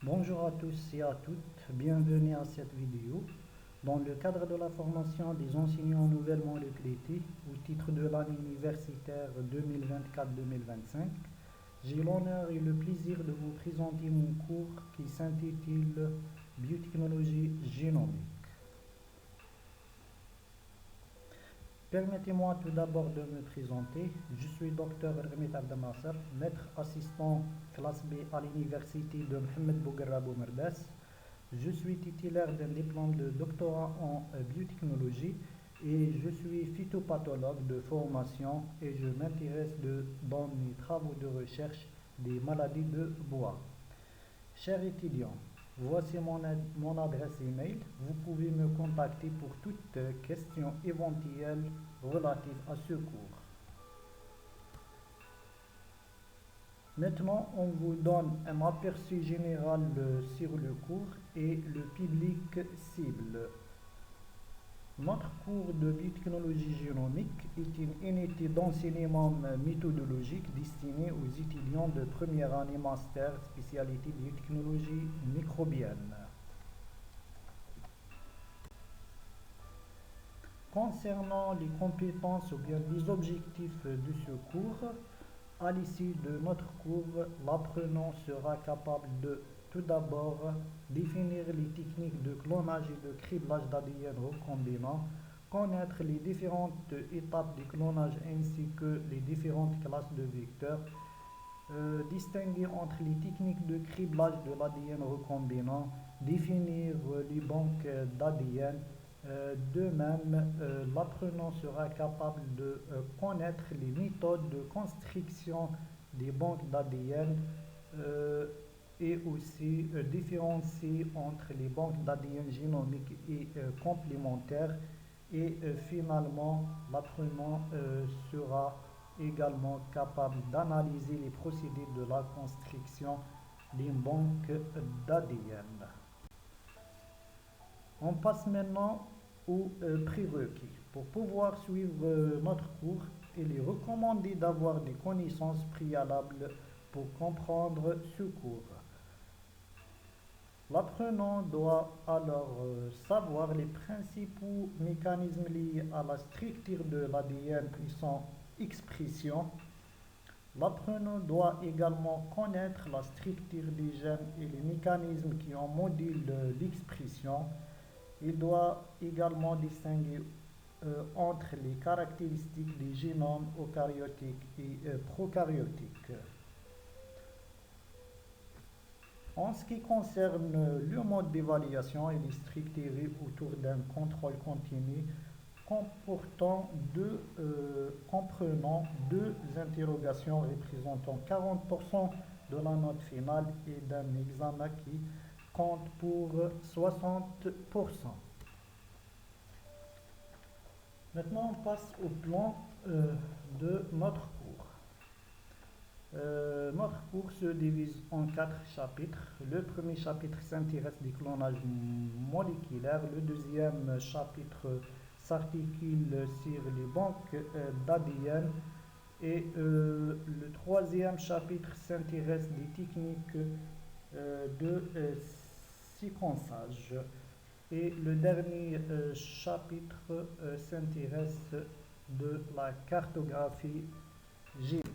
Bonjour à tous et à toutes, bienvenue à cette vidéo. Dans le cadre de la formation des enseignants nouvellement recrutés au titre de l'année universitaire 2024-2025, j'ai l'honneur et le plaisir de vous présenter mon cours qui s'intitule Biotechnologie génomique. Permettez-moi tout d'abord de me présenter. Je suis Dr Hermit Abdelnasser, maître assistant classe B à l'université de Mohamed Bouguerra Boumerdas. Je suis titulaire d'un diplôme de doctorat en biotechnologie et je suis phytopathologue de formation et je m'intéresse dans mes travaux de recherche des maladies de bois. Chers étudiants, voici mon adresse email. Vous pouvez me contacter pour toute question éventuelle relative à ce cours. Maintenant, on vous donne un aperçu général sur le cours et le public cible. Notre cours de biotechnologie génomique est une unité d'enseignement méthodologique destinée aux étudiants de première année master spécialité biotechnologie microbienne. Concernant les compétences ou bien les objectifs de ce cours, à l'issue de notre cours, l'apprenant sera capable de tout d'abord définir les techniques de clonage et de criblage d'ADN recombinant, connaître les différentes étapes du clonage ainsi que les différentes classes de vecteurs, distinguer entre les techniques de criblage de l'ADN recombinant, définir les banques d'ADN. De même, l'apprenant sera capable de connaître les méthodes de construction des banques d'ADN et aussi différencier entre les banques d'ADN génomiques et complémentaires. Et finalement, l'apprenant sera également capable d'analyser les procédés de la construction d'une banque d'ADN. On passe maintenant aux prérequis. Pour pouvoir suivre notre cours, il est recommandé d'avoir des connaissances préalables pour comprendre ce cours. L'apprenant doit alors savoir les principaux mécanismes liés à la structure de l'ADN et son expression. L'apprenant doit également connaître la structure des gènes et les mécanismes qui en modulent l'expression. Il doit également distinguer entre les caractéristiques des génomes eucaryotiques et prokaryotiques. En ce qui concerne le mode d'évaluation, il est structuré autour d'un contrôle continu comprenant deux interrogations représentant 40% de la note finale et d'un examen qui compte pour 60%. Maintenant, on passe au plan de notre cours. Notre cours se divise en 4 chapitres. Le premier chapitre s'intéresse au clonage moléculaire. Le deuxième chapitre s'articule sur les banques d'ADN. Et le troisième chapitre s'intéresse des techniques de séquençage. Et le dernier chapitre s'intéresse de la cartographie génomique.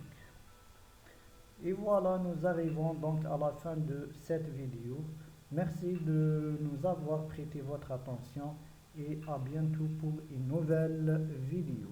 Et voilà, nous arrivons donc à la fin de cette vidéo. Merci de nous avoir prêté votre attention et à bientôt pour une nouvelle vidéo.